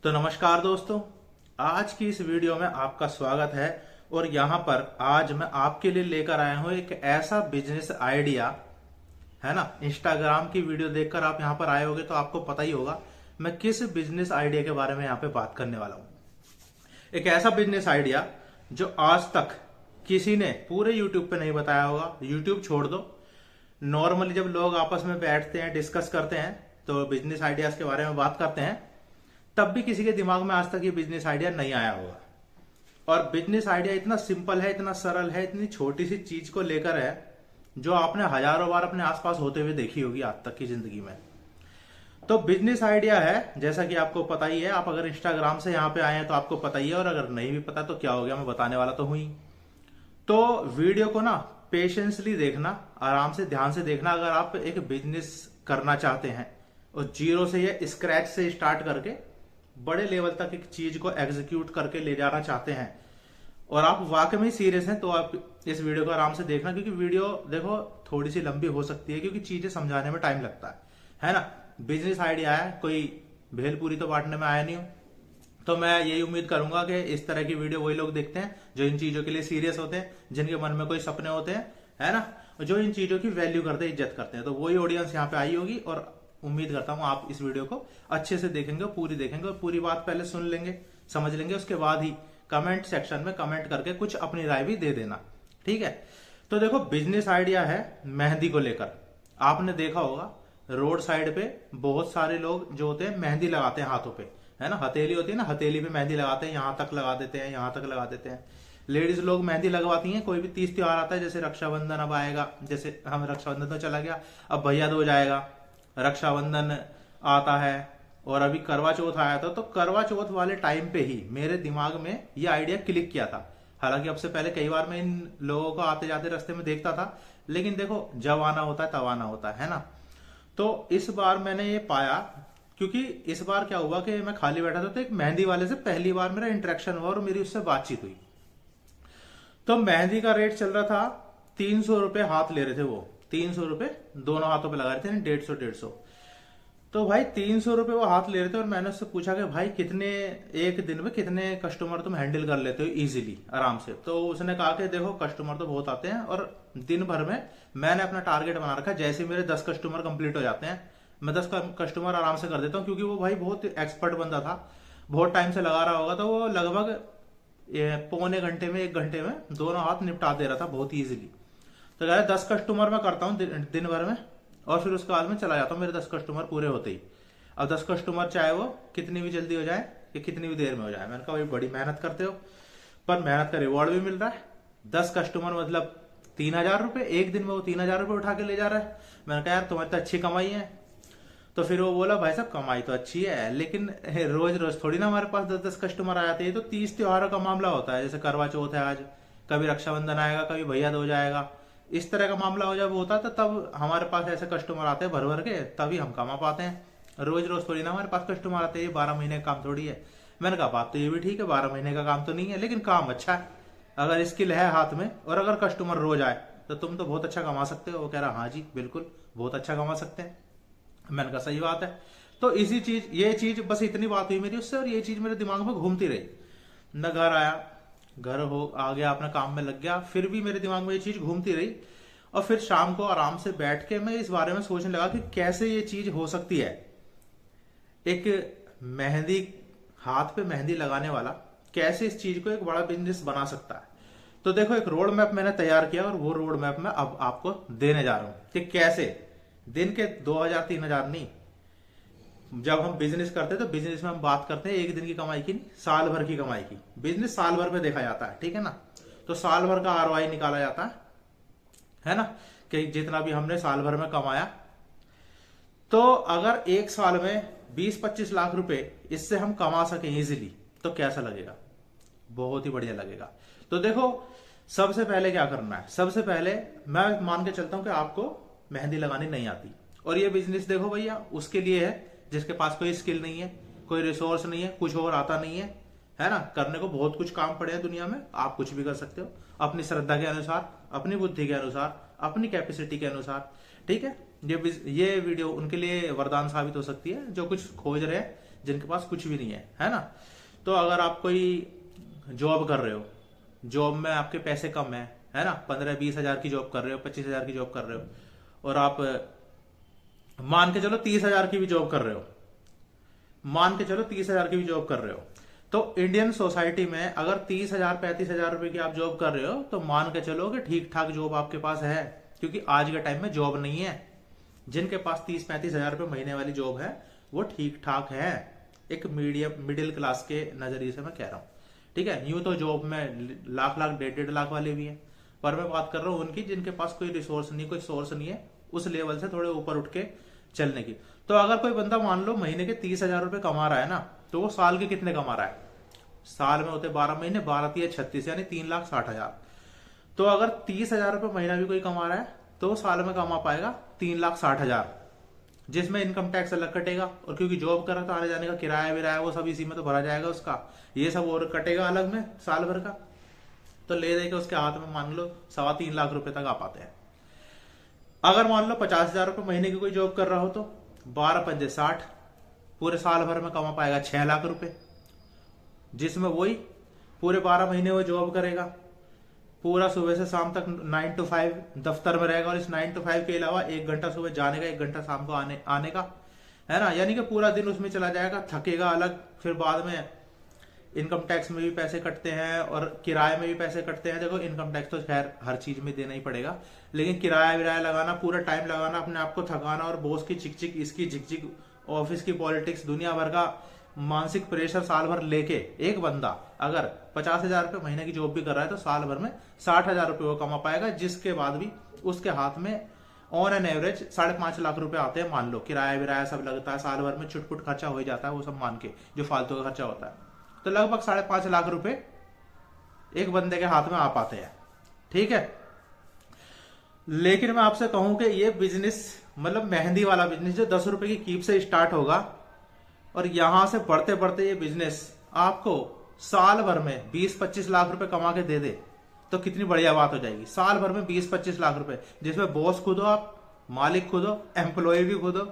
तो नमस्कार दोस्तों, आज की इस वीडियो में आपका स्वागत है। और यहाँ पर आज मैं आपके लिए लेकर आया हूँ एक ऐसा बिजनेस आइडिया, है ना। इंस्टाग्राम की वीडियो देखकर आप यहाँ पर आए होगे तो आपको पता ही होगा मैं किस बिजनेस आइडिया के बारे में यहाँ पे बात करने वाला हूँ। एक ऐसा बिजनेस आइडिया जो आज तक किसी ने पूरे यूट्यूब पे नहीं बताया होगा। यूट्यूब छोड़ दो, नॉर्मली जब लोग आपस में बैठते हैं, डिस्कस करते हैं, तो बिजनेस आइडियाज के बारे में बात करते हैं, तब भी किसी के दिमाग में आज तक ये बिजनेस आइडिया नहीं आया होगा। और बिजनेस आइडिया इतना सिंपल है, इतना सरल है, इतनी छोटी सी चीज को लेकर है जो आपने हजारों बार अपने आसपास होते हुए देखी होगी आज तक की जिंदगी में। तो बिजनेस आइडिया है, जैसा कि आपको पता ही है। आप अगर इंस्टाग्राम से यहाँ पे आए हैं तो आपको पता ही है, और अगर नहीं भी पता तो क्या हो गया, मैं बताने वाला तो हूं ही। तो वीडियो को ना पेशेंसली देखना, आराम से ध्यान से देखना। अगर आप एक बिजनेस करना चाहते हैं और जीरो से या स्क्रैच से स्टार्ट करके बड़े लेवल तक एक चीज को एग्जीक्यूट करके ले जाना चाहते हैं और आप वाकई में सीरियस हैं, तो आप इस वीडियो को आराम से देखना। क्योंकि वीडियो देखो थोड़ी सी लंबी हो सकती है, क्योंकि चीजें समझाने में टाइम लगता है ना। बिजनेस आइडिया है, कोई भेलपूरी तो बांटने में आया नहीं हूं। तो मैं यही उम्मीद करूंगा कि इस तरह की वीडियो वही लोग देखते हैं जो इन चीजों के लिए सीरियस होते हैं, जिनके मन में कोई सपने होते हैं, है ना, जो इन चीजों की वैल्यू करते हैं, इज्जत करते हैं। तो वही ऑडियंस यहाँ पे आई होगी, और उम्मीद करता हूं आप इस वीडियो को अच्छे से देखेंगे, पूरी देखेंगे और पूरी बात पहले सुन लेंगे, समझ लेंगे। उसके बाद ही कमेंट सेक्शन में कमेंट करके कुछ अपनी राय भी दे देना, ठीक है। तो देखो, बिजनेस आइडिया है मेहंदी को लेकर। आपने देखा होगा रोड साइड पे बहुत सारे लोग जो होते हैं मेहंदी लगाते हैं हाथों पे, है ना। हथेली होती है ना, हथेली पे मेहंदी लगाते हैं, यहां तक लगा देते हैं, यहां तक लगा देते हैं। लेडीज लोग मेहंदी लगवाती हैं। कोई भी तीज त्योहार आता है, जैसे रक्षाबंधन अब आएगा, जैसे हम रक्षाबंधन तो चला गया, अब भैया दूज आएगा, रक्षाबंधन आता है, और अभी करवा चौथ आया था। तो करवा चौथ वाले टाइम पे ही मेरे दिमाग में ये आइडिया क्लिक किया था। हालांकि अब से पहले कई बार मैं इन लोगों को आते जाते रास्ते में देखता था, लेकिन देखो जब आना होता है तब आना होता है ना। तो इस बार मैंने ये पाया, क्योंकि इस बार क्या हुआ कि मैं खाली बैठा था, तो एक मेहंदी वाले से पहली बार मेरा इंटरेक्शन हुआ और मेरी उससे बातचीत हुई। तो मेहंदी का रेट चल रहा था 300 रुपए हाथ ले रहे थे वो। 300 रुपए दोनों हाथों पे लगा रहे थे, 150-150। तो भाई 300 रुपए वो हाथ ले रहे थे, और मैंने उससे पूछा कि भाई कितने एक दिन में कितने कस्टमर तुम हैंडल कर लेते हो इजीली, आराम से। तो उसने कहा कि देखो कस्टमर तो बहुत आते हैं, और दिन भर में मैंने अपना टारगेट बना रखा है, जैसे मेरे 10 कस्टमर कंप्लीट हो जाते हैं मैं 10 कस्टमर आराम से कर देता हूँ। क्योंकि वो भाई बहुत एक्सपर्ट बंदा था, बहुत टाइम से लगा रहा होगा, तो वो लगभग पौने घंटे में 1 घंटे में दोनों हाथ निपटा दे रहा था बहुत ईजिली। तो कह रहा 10 कस्टमर मैं करता हूँ दिन भर में, और फिर उसके बाद में चला जाता हूँ मेरे 10 कस्टमर पूरे होते ही। अब 10 कस्टमर चाहे वो कितनी भी जल्दी हो जाए या कितनी भी देर में हो जाए। मैंने कहा भाई बड़ी मेहनत करते हो, पर मेहनत का रिवॉर्ड भी मिल रहा है। 10 कस्टमर मतलब 3,000 रुपए, एक दिन में वो 3,000 रुपए उठा के ले जा रहा है। मैंने कहा यार तुम्हारी तो अच्छी कमाई है। तो फिर वो बोला भाई साहब कमाई तो अच्छी है, लेकिन रोज रोज थोड़ी ना हमारे पास 10-10 कस्टमर आ जाते हैं। तो 30 त्योहारों का मामला होता है, जैसे करवा चौथ है आज, कभी रक्षाबंधन आएगा, कभी भैया दूज जाएगा। इस तरह का मामला हो जब होता है तो तब हमारे पास ऐसे कस्टमर आते हैं भर भर के, तभी हम कमा पाते हैं। रोज रोज थोड़ी ना हमारे पास कस्टमर आते हैं, ये 12 महीने का काम थोड़ी है। मैंने कहा बात तो ये भी ठीक है, 12 महीने का काम तो नहीं है, लेकिन काम अच्छा है। अगर स्किल है हाथ में और अगर कस्टमर रोज आए तो तुम तो बहुत अच्छा कमा सकते हो। वो कह रहा हाँ जी बिल्कुल बहुत अच्छा कमा सकते हैं। मैंने कहा सही बात है। तो इसी चीज ये चीज बस इतनी बात हुई मेरी उससे, और ये चीज मेरे दिमाग में घूमती रही। मैं घर आया, घर हो आ गया, अपने काम में लग गया, फिर भी मेरे दिमाग में ये चीज घूमती रही। और फिर शाम को आराम से बैठ के मैं इस बारे में सोचने लगा कि कैसे ये चीज हो सकती है। एक मेहंदी, हाथ पे मेहंदी लगाने वाला कैसे इस चीज को एक बड़ा बिजनेस बना सकता है। तो देखो एक रोड मैप मैंने तैयार किया, और वो रोड मैप मैं अब आपको देने जा रहा हूं कि कैसे दिन के 2,000-3,000 नहीं, जब हम बिजनेस करते हैं तो बिजनेस में हम बात करते हैं एक दिन की कमाई की नहीं, साल भर की कमाई की। बिजनेस साल भर में देखा जाता है, ठीक है ना। तो साल भर का आरओआई निकाला जाता है ना, कि जितना भी हमने साल भर में कमाया। तो अगर एक साल में 20-25 लाख रुपए इससे हम कमा सके इजीली, तो कैसा लगेगा? बहुत ही बढ़िया लगेगा। तो देखो सबसे पहले क्या करना है, सबसे पहले मैं मान के चलता हूं कि आपको मेहंदी लगानी नहीं आती, और ये बिजनेस देखो भैया उसके लिए है जिसके पास कोई स्किल नहीं है, कोई रिसोर्स नहीं है, कुछ और आता नहीं है ना। करने को बहुत कुछ काम पड़े हैं दुनिया में, आप कुछ भी कर सकते हो अपनी श्रद्धा के अनुसार, अपनी बुद्धि के अनुसार, अपनी कैपेसिटी के अनुसार, ठीक है। ये वीडियो उनके लिए वरदान साबित हो सकती है जो कुछ खोज रहे हैं, जिनके पास कुछ भी नहीं है ना। तो अगर आप कोई जॉब कर रहे हो, जॉब में आपके पैसे कम है ना, 15-20 हजार की जॉब कर रहे हो, 25 हजार की जॉब कर रहे हो, और आप मान के चलो 30 हजार की भी जॉब कर रहे हो, मान के चलो 30 हजार की भी जॉब कर रहे हो, तो इंडियन सोसाइटी में अगर 30 हजार 35 हजार रुपए की आप जॉब कर रहे हो तो मान के चलो कि ठीक ठाक जॉब आपके पास है, क्योंकि आज के टाइम में जॉब नहीं है। जिनके पास 30-35 हजार रुपए महीने वाली जॉब है वो ठीक ठाक है, एक मीडियम मिडिल क्लास के नजरिए से मैं कह रहा हूं, ठीक है। यूं तो जॉब में लाख लाख 1.5 लाख वाले भी हैं, पर मैं बात कर रहा हूं उनकी जिनके पास कोई रिसोर्स नहीं, कोई सोर्स नहीं है उस लेवल से थोड़े ऊपर उठ के चलने की। तो अगर कोई बंदा मान लो महीने के 30 हजार रुपए कमा रहा है ना, तो वो साल के कितने कमा रहा है? साल में होते 12 महीने, 12×3=36 यानी 3,60,000। तो अगर 30 हजार रुपए महीना भी कोई कमा रहा है तो साल में कमा पाएगा 3,60,000, जिसमें इनकम टैक्स अलग कटेगा, और क्योंकि जॉब कर रहा तो आने जाने का किराया विराया वो सब इसी में तो भरा जाएगा उसका, ये सब और कटेगा अलग में साल भर का। तो ले दे के उसके हाथ में मान लो 3.25 लाख रुपए तक आ पाते हैं। अगर मान लो 50 हजार रुपए महीने की कोई जॉब कर रहा हो तो 12×5=60, पूरे साल भर में कमा पाएगा 6 लाख रुपए, जिसमें वही पूरे 12 महीने वो जॉब करेगा, पूरा सुबह से शाम तक 9 to 5 दफ्तर में रहेगा, और इस 9 to 5 के अलावा 1 घंटा सुबह जाने का, 1 घंटा शाम को आने का, है ना। यानी कि पूरा दिन उसमें चला जाएगा, थकेगा अलग। फिर बाद में इनकम टैक्स में भी पैसे कटते हैं और किराए में भी पैसे कटते हैं। देखो इनकम टैक्स तो खैर हर चीज में देना ही पड़ेगा, लेकिन किराया विराया लगाना, पूरा टाइम लगाना, अपने आप को थकाना, और बॉस की चिकचिक, इसकी झिकझिक, ऑफिस की पॉलिटिक्स, दुनिया भर का मानसिक प्रेशर साल भर लेके एक बंदा अगर 50 हजार रुपए महीने की जॉब भी कर रहा है तो साल भर में 60 हजार रुपए वो कमा पाएगा, जिसके बाद भी उसके हाथ में ऑन एन एवरेज 5.5 लाख रुपए आते हैं। मान लो किराया विराया सब लगता है, साल भर में छुटपुट खर्चा हो ही जाता है, वो सब मान के जो फालतू का खर्चा होता है, तो लगभग 5.5 लाख रुपए एक बंदे के हाथ में आ पाते हैं, ठीक है। लेकिन मैं आपसे कहूं कि ये बिजनेस, मतलब मेहंदी वाला बिजनेस जो 10 रुपए की कीप से स्टार्ट होगा और यहां से बढ़ते बढ़ते ये बिजनेस आपको साल भर में 20-25 लाख रुपए कमा के दे दे तो कितनी बढ़िया बात हो जाएगी। साल भर में 20-25 लाख रुपए, जिसमें बॉस खुद हो आप, मालिक खुद हो, एम्प्लॉय भी खुद हो,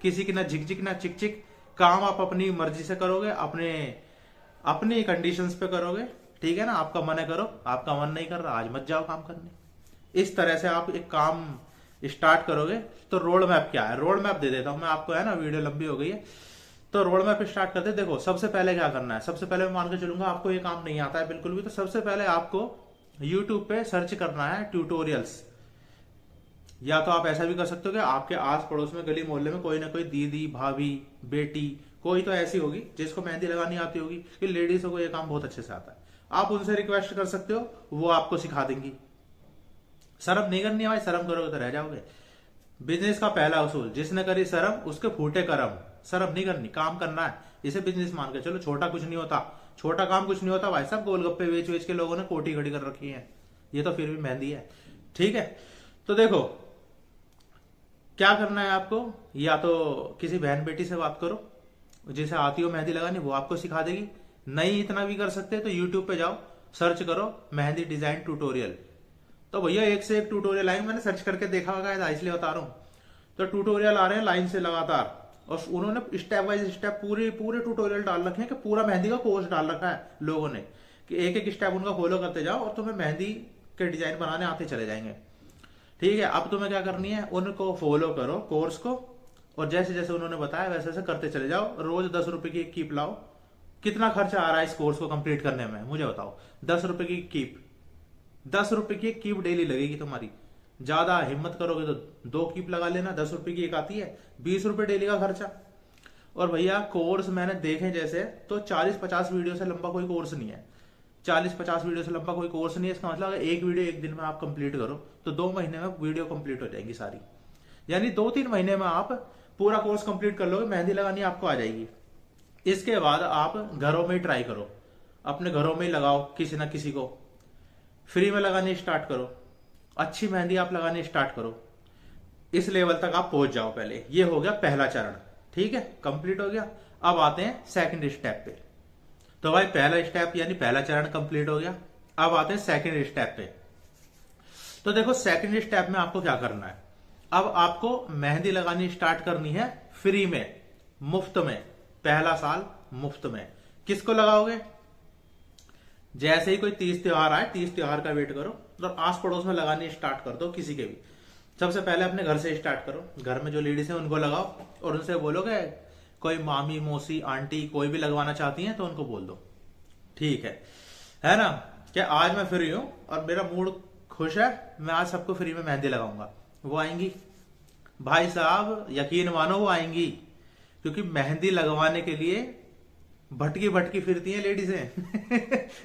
किसी की ना झिकझिक ना चिकचिक, काम आप अपनी मर्जी से करोगे, अपनी कंडीशंस पे करोगे, ठीक है ना। आपका मन है करो, आपका मन नहीं कर रहा आज मत जाओ काम करने। इस तरह से आप एक काम स्टार्ट करोगे। तो रोड मैप क्या है, रोड मैप दे देता हूं मैं आपको, है ना, वीडियो लंबी हो गई है तो रोड मैप स्टार्ट करते। देखो सबसे पहले क्या करना है, सबसे पहले मैं मान के चलूंगा आपको ये काम नहीं आता है बिल्कुल भी, तो सबसे पहले आपको यूट्यूब पे सर्च करना है ट्यूटोरियल्स। या तो आप ऐसा भी कर सकते हो कि आपके आस पड़ोस में, गली मोहल्ले में कोई ना कोई दीदी, भाभी, बेटी, कोई तो ऐसी होगी जिसको मेहंदी लगानी आती होगी, कि लेडीजों को ये काम बहुत अच्छे से आता है, आप उनसे रिक्वेस्ट कर सकते हो, वो आपको सिखा देंगी। शर्म नहीं करनी है भाई, शर्म करोगे तो रह जाओगे। बिजनेस का पहला उसूल, जिसने करी शर्म उसके फूटे करम। शर्म नहीं करनी, काम करना है, इसे बिजनेस मान के चलो। छोटा कुछ नहीं होता, छोटा काम कुछ नहीं होता भाई साहब। गोलगप्पे बेच बेच के लोगों ने कोठी खड़ी कर रखी है, ये तो फिर भी मेहंदी है, ठीक है। तो देखो क्या करना है आपको, या तो किसी बहन बेटी से बात करो जिसे आती हो मेहंदी लगानी, वो आपको सिखा देगी। नहीं इतना भी कर सकते तो यूट्यूब पे जाओ, सर्च करो मेहंदी डिजाइन ट्यूटोरियल, तो भैया एक से एक ट्यूटोरियल आए। मैंने सर्च करके देखा होगा इसलिए बता रहा हूं। तो ट्यूटोरियल आ रहे हैं लाइन से लगातार, और उन्होंने स्टेप बाय स्टेप पूरे ट्यूटोरियल डाल रखे हैं, कि पूरा मेहंदी का कोर्स डाल रखा है लोगों ने, कि एक एक स्टेप उनका फॉलो करते जाओ और तुम्हें मेहंदी के डिजाइन बनाने आते चले जाएंगे, ठीक है। अब तुम्हें क्या करनी है, उनको फॉलो करो कोर्स को, और जैसे जैसे उन्होंने बताया वैसे वैसे करते चले जाओ। रोज 10 रुपए की एक कीप लाओ। कितना खर्चा आ रहा है इस कोर्स को कंप्लीट करने में मुझे बताओ। 10 रुपए की कीप, 10 रुपए की एक कीप डेली लगेगी तुम्हारी। ज्यादा हिम्मत करोगे तो 2 कीप लगा लेना, 10 रुपए की एक आती है, 20 रुपए डेली का खर्चा। और भैया कोर्स मैंने देखे जैसे तो 40-50 वीडियो से लंबा कोई कोर्स नहीं है। 40-50 वीडियो से लंबा कोई कोर्स नहीं है। इसका मतलब एक वीडियो एक दिन में आप कंप्लीट करो तो 2 महीने में वीडियो कंप्लीट हो जाएगी सारी, यानी 2-3 महीने में आप पूरा कोर्स कंप्लीट कर लोगे, मेहंदी लगानी आपको आ जाएगी। इसके बाद आप घरों में ही ट्राई करो, अपने घरों में ही लगाओ, किसी ना किसी को फ्री में लगानी स्टार्ट करो, अच्छी मेहंदी आप लगानी स्टार्ट करो। इस लेवल तक आप पहुंच जाओ पहले। ये हो गया पहला चरण, ठीक है, कंप्लीट हो गया। अब आते हैं सेकंड स्टेप पे। तो भाई पहला स्टेप यानी पहला चरण कंप्लीट हो गया। अब आते हैं सेकंड स्टेप पे। तो देखो सेकंड स्टेप में आपको क्या करना है, अब आपको मेहंदी लगानी स्टार्ट करनी है फ्री में, मुफ्त में, पहला साल मुफ्त में। किसको लगाओगे? जैसे ही कोई 30 त्योहार आए, 30 त्योहार का वेट करो और आस पड़ोस में लगानी स्टार्ट कर दो किसी के भी। सबसे पहले अपने घर से स्टार्ट करो, घर में जो लेडीज है उनको लगाओ और उनसे बोलोगे कोई मामी मौसी आंटी कोई भी लगवाना चाहती है तो उनको बोल दो, ठीक है ना? क्या आज मैं फ्री हूं और मेरा मूड खुश है, मैं आज सबको फ्री में मेहंदी लगाऊंगा, वो आएंगी भाई साहब, यकीन मानो वो आएंगी। क्योंकि मेहंदी लगवाने के लिए भटकी भटकी फिरती हैं लेडीजें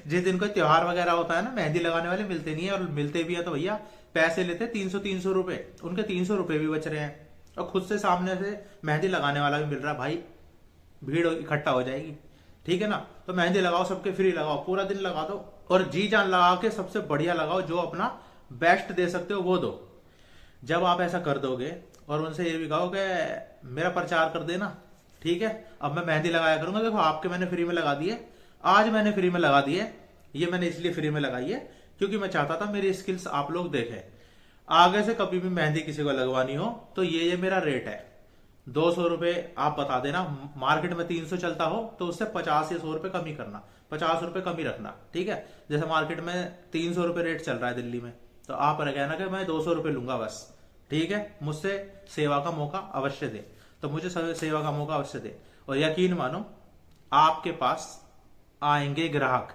जिस दिन कोई त्योहार वगैरह होता है ना, मेहंदी लगाने वाले मिलते नहीं है, और मिलते भी है तो भैया पैसे लेते 300 रुपए, उनके 300 रुपए भी बच रहे हैं और खुद से सामने से मेहंदी लगाने वाला भी मिल रहा है। भाई भीड़ इकट्ठा हो जाएगी, ठीक है ना? तो मेहंदी लगाओ, सबके फ्री लगाओ, पूरा दिन लगा दो और जी जान लगा के सबसे बढ़िया लगाओ, जो अपना बेस्ट दे सकते हो वो दो। जब आप ऐसा कर दोगे और उनसे ये भी कहो कि मेरा प्रचार कर देना, ठीक है, अब मैं मेहंदी लगाया करूंगा, देखो आपके मैंने फ्री में लगा दिए, आज मैंने फ्री में लगा दिए, ये मैंने इसलिए फ्री में लगाई है क्योंकि मैं चाहता था मेरी स्किल्स आप लोग देखें। आगे से कभी भी मेहंदी किसी को लगवानी हो तो ये मेरा रेट है, 200 रुपए आप बता देना। मार्केट में 300 चलता हो तो उससे 50 या 100 रुपए कम ही करना, 50 रुपए कम ही रखना, ठीक है? जैसे मार्केट में 300 रुपए रेट चल रहा है दिल्ली में, तो आप कहना कि मैं 200 रुपए लूंगा बस, ठीक है? मुझसे सेवा का मौका अवश्य दे, तो मुझे सेवा का मौका अवश्य दे। और यकीन मानो आपके पास आएंगे ग्राहक,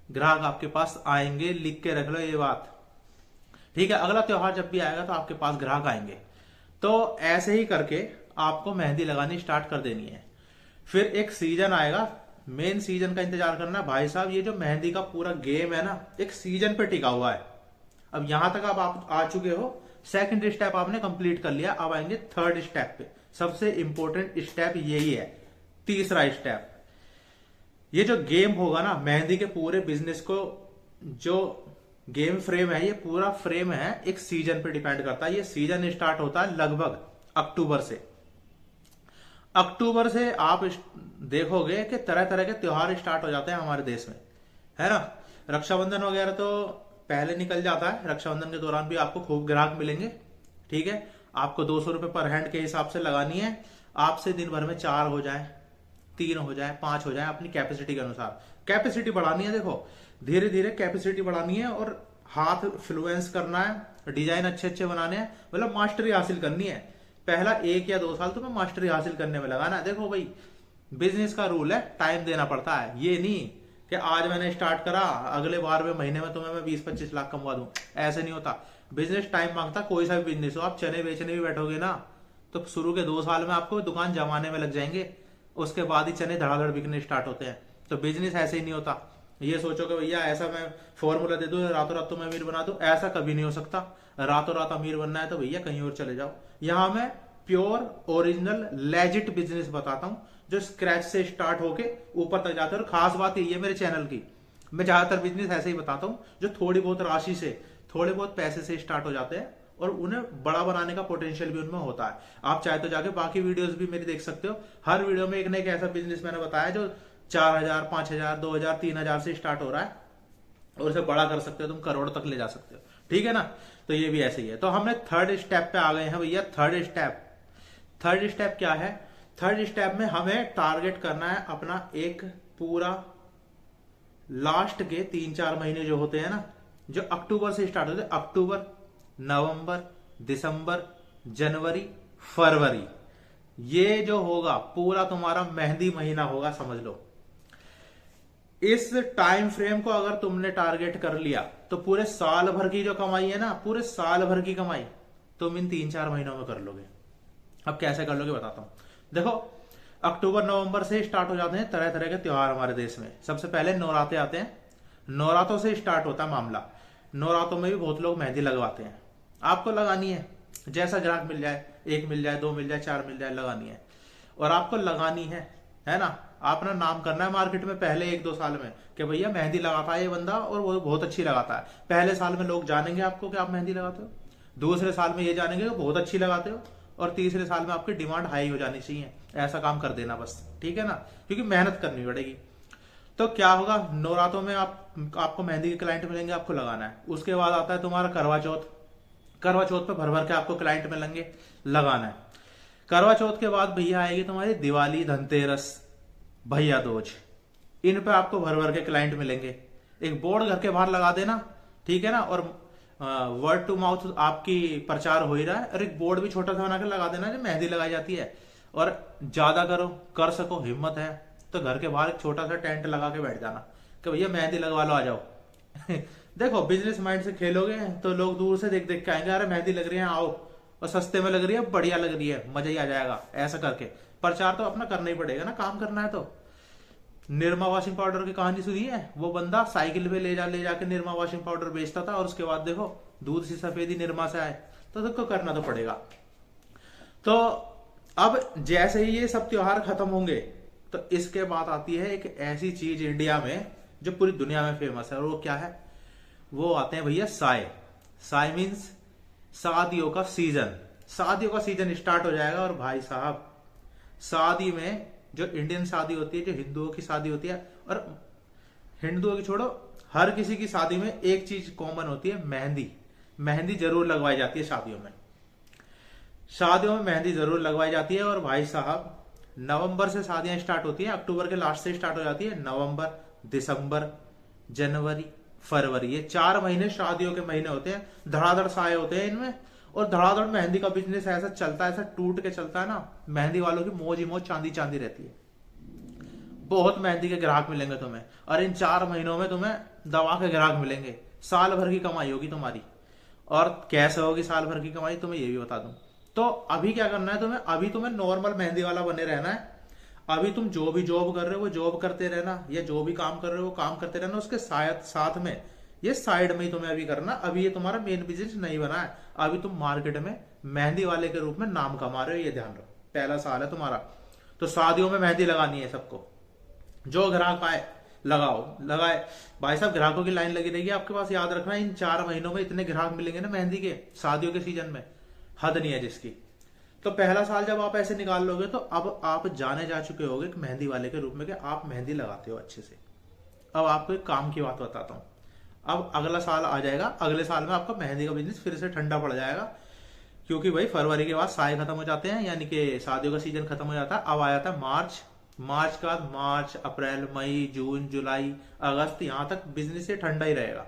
ग्राहक आपके पास आएंगे, लिख के रख लो ये बात, ठीक है? अगला त्योहार जब भी आएगा तो आपके पास ग्राहक आएंगे। तो ऐसे ही करके आपको मेहंदी लगानी स्टार्ट कर देनी है। फिर एक सीजन आएगा, मेन सीजन का इंतजार करना भाई साहब। ये जो मेहंदी का पूरा गेम है ना, एक सीजन पे टिका हुआ है। अब यहां तक आप आ चुके हो, सेकंड स्टेप आपने कंप्लीट कर लिया, अब आएंगे थर्ड स्टेप पे। सबसे इंपॉर्टेंट स्टेप यही है, तीसरा स्टेप। ये जो गेम होगा ना मेहंदी के पूरे बिजनेस को, जो गेम फ्रेम है, ये पूरा फ्रेम है एक सीजन पे डिपेंड करता है। ये सीजन स्टार्ट होता है लगभग अक्टूबर से। अक्टूबर से आप देखोगे कि तरह तरह के त्योहार स्टार्ट हो जाते हैं हमारे देश में, है ना? रक्षाबंधन वगैरह तो पहले निकल जाता है, रक्षाबंधन के दौरान भी आपको खूब ग्राहक मिलेंगे, ठीक है? आपको 200 रुपए पर हैंड के हिसाब से लगानी है। आपसे दिन भर में 4 हो जाए, 3 हो जाए, 5 हो जाए, अपनी कैपेसिटी के अनुसार कैपेसिटी बढ़ानी है। देखो धीरे धीरे कैपेसिटी बढ़ानी है और हाथ फ्लुएंस करना है, डिजाइन अच्छे अच्छे बनाने हैं, मतलब मास्टरी हासिल करनी है। पहला 1 या 2 साल तुम्हें मास्टरी हासिल करने में लगाना है। देखो भाई बिजनेस का रूल है, टाइम देना पड़ता है। ये नहीं कि आज मैंने स्टार्ट करा अगले 12वें महीने में तुम्हें मैं 20-25 लाख कमवा दूं, ऐसे नहीं होता। बिजनेस टाइम मांगता, कोई सा भी बिजनेस हो। आप चने बेचने भी बैठोगे ना तो शुरू के 2 साल में आपको दुकान जमाने में लग जाएंगे, उसके बाद ही चने धड़ाधड़ बिकने स्टार्ट होते हैं। तो बिजनेस ऐसे ही नहीं होता। ये सोचो कि भैया ऐसा मैं फॉर्मूला दे दूं रातों रात तुम्हें अमीर बना दूं, ऐसा कभी नहीं हो सकता। रातों रात अमीर बनना है तो भैया कहीं और चले जाओ। यहां मैं प्योर ओरिजिनल लेजिट बिजनेस बताता हूं जो स्क्रैच से स्टार्ट होके ऊपर तक जाते हैं। और खास बात यही है मेरे चैनल की, मैं ज्यादातर बिजनेस ऐसे ही बताता हूं जो थोड़ी बहुत राशि से, थोड़े बहुत पैसे से स्टार्ट हो जाते हैं और उन्हें बड़ा बनाने का पोटेंशियल भी उनमें होता है। आप चाहे तो जाके बाकी वीडियोस भी मेरी देख सकते हो। हर वीडियो में एक ना एक ऐसा बिजनेस मैंने बताया जो 4000, 5000, 2000, 3000 से स्टार्ट हो रहा है और उसे बड़ा कर सकते हो, तुम करोड़ तक ले जा सकते हो, ठीक है ना? तो ये भी ऐसे ही है। तो हमने थर्ड स्टेप पे आ गए हैं भैया। थर्ड स्टेप क्या है? थर्ड स्टेप में हमें टारगेट करना है अपना एक पूरा लास्ट के 3-4 महीने जो होते हैं ना, जो अक्टूबर से स्टार्ट होते हैं, अक्टूबर, नवंबर, दिसंबर, जनवरी, फरवरी, ये जो होगा पूरा तुम्हारा मेहंदी महीना होगा, समझ लो। इस टाइम फ्रेम को अगर तुमने टारगेट कर लिया तो पूरे साल भर की जो कमाई है ना, पूरे साल भर की कमाई तुम इन 3-4 महीनों में कर लोगे। अब कैसे कर लोगे बताता हूं। देखो अक्टूबर नवंबर से स्टार्ट हो जाते हैं तरह तरह के त्योहार हमारे देश में। सबसे पहले नवरात्रे आते हैं, नवरात्रों से स्टार्ट होता है मामला। नवरात्रों में भी बहुत लोग मेहंदी लगवाते हैं। आपको लगानी है, जैसा ग्राहक मिल जाए, 1 मिल जाए, 2 मिल जाए, 4 मिल जाए, लगानी है। और आपको लगानी है ना? अपना नाम करना है मार्केट में पहले 1-2 साल में कि भैया मेहंदी लगाता है ये बंदा और वो बहुत अच्छी लगाता है। पहले साल में लोग जानेंगे आपको कि आप मेहंदी लगाते हो, दूसरे साल में ये जानेंगे कि बहुत अच्छी लगाते हो, और तीसरे साल में आपकी डिमांड हाई हो जानी चाहिए। ऐसा काम कर देना बस, ठीक है ना? क्योंकि मेहनत करनी पड़ेगी। तो क्या होगा, नवरात्रों में आपको मेहंदी के क्लाइंट मिलेंगे, आपको लगाना है। उसके बाद आता है तुम्हारा करवा चौथ। करवा चौथ पे भर भर के आपको क्लाइंट मिलेंगे, लगाना है। करवा चौथ के बाद भैया आएगी तुम्हारी दिवाली, धनतेरस, भैया दूज, इन पे आपको भर भर के क्लाइंट मिलेंगे। एक बोर्ड घर के बाहर लगा देना, ठीक है ना, और वर्ड टू माउथ आपकी प्रचार हो ही रहा है, और एक बोर्ड भी छोटा सा बना के लगा देना जो मेहंदी लगाई जाती है। और ज्यादा करो, कर सको, हिम्मत है तो घर के बाहर एक छोटा सा टेंट लगा के बैठ जाना कि भैया मेहंदी लगवा लो, आ जाओ। देखो बिजनेस माइंड से खेलोगे तो लोग दूर से देख देख के आएंगे, अरे मेहंदी लग रही है आओ, और सस्ते में लग रही है, बढ़िया लग रही है, मजा ही आ जाएगा। ऐसा करके प्रचार तो अपना करना ही पड़ेगा ना, काम करना है तो। निरमा वॉशिंग पाउडर की कहानी सुनी है? वो बंदा साइकिल पे ले जाके निरमा वॉशिंग पाउडर बेचता था, और उसके बाद देखो दूध सी सफेदी निरमा से आए। तो सबको करना तो पड़ेगा। तो अब जैसे ही ये सब त्योहार खत्म होंगे तो इसके बाद आती है एक ऐसी चीज इंडिया में जो पूरी दुनिया में फेमस है, और वो क्या है? वो आते हैं भैया साय। साय मीन्स शादियों का सीजन। शादियों का सीजन स्टार्ट हो जाएगा, और भाई साहब शादी में जो इंडियन शादी होती है, जो हिंदुओं की शादी होती है, और हिंदुओं की छोड़ो, हर किसी की शादी में एक चीज कॉमन होती है, मेहंदी। मेहंदी जरूर लगवाई जाती है शादियों में। शादियों में मेहंदी जरूर लगवाई जाती है। और भाई साहब नवंबर से शादियां स्टार्ट होती है, अक्टूबर के लास्ट से स्टार्ट हो जाती है। नवंबर, दिसंबर, जनवरी, फरवरी, ये 4 महीने शादियों के महीने होते हैं। धड़ाधड़ साए होते हैं इनमें, और धड़ाधड़ मेहंदी का बिजनेस ऐसा चलता है, ऐसा टूट के चलता है ना, मेहंदी वालों की मौज ही मौज, चांदी चांदी रहती है। बहुत मेहंदी के ग्राहक मिलेंगे तुम्हें, और इन 4 महीनों में तुम्हें दवा के ग्राहक मिलेंगे। साल भर की कमाई होगी तुम्हारी। और कैसे होगी साल भर की कमाई, तुम्हें ये भी बता दूं। तो अभी क्या करना है तुम्हें? अभी तुम्हें नॉर्मल मेहंदी वाला बने रहना है। अभी तुम जो भी जॉब कर रहे हो वो जॉब करते रहना, या जो भी काम कर रहे हो वो काम करते रहना। उसके साथ में ये साइड में ही तुम्हें अभी करना। अभी ये तुम्हारा मेन बिजनेस नहीं बना है। अभी तुम मार्केट में मेहंदी वाले के रूप में नाम कमा रहे हो, ये ध्यान रखो। पहला साल है तुम्हारा, तो शादियों में मेहंदी लगानी है सबको। जो ग्राहक आए लगाओ, लगाए। भाई साहब ग्राहकों की लाइन लगी रहेगी आपके पास। याद रखना, इन 4 महीनों में इतने ग्राहक मिलेंगे ना मेहंदी के, शादियों के सीजन में, हद नहीं है जिसकी। तो पहला साल जब आप ऐसे निकाल लोगे तो अब आप जाने जा चुके होगे मेहंदी वाले के रूप में कि आप मेहंदी लगाते हो अच्छे से। अब आपको एक काम की बात बताता हूं। अब अगला साल आ जाएगा, अगले साल में आपका मेहंदी का बिजनेस फिर से ठंडा पड़ जाएगा, क्योंकि भाई फरवरी के बाद साए खत्म हो जाते हैं, यानी कि शादियों का सीजन खत्म हो जाता है। अब आ जाता है मार्च। मार्च के बाद मार्च, अप्रैल, मई, जून, जुलाई, अगस्त, यहां तक बिजनेस से ठंडा ही रहेगा।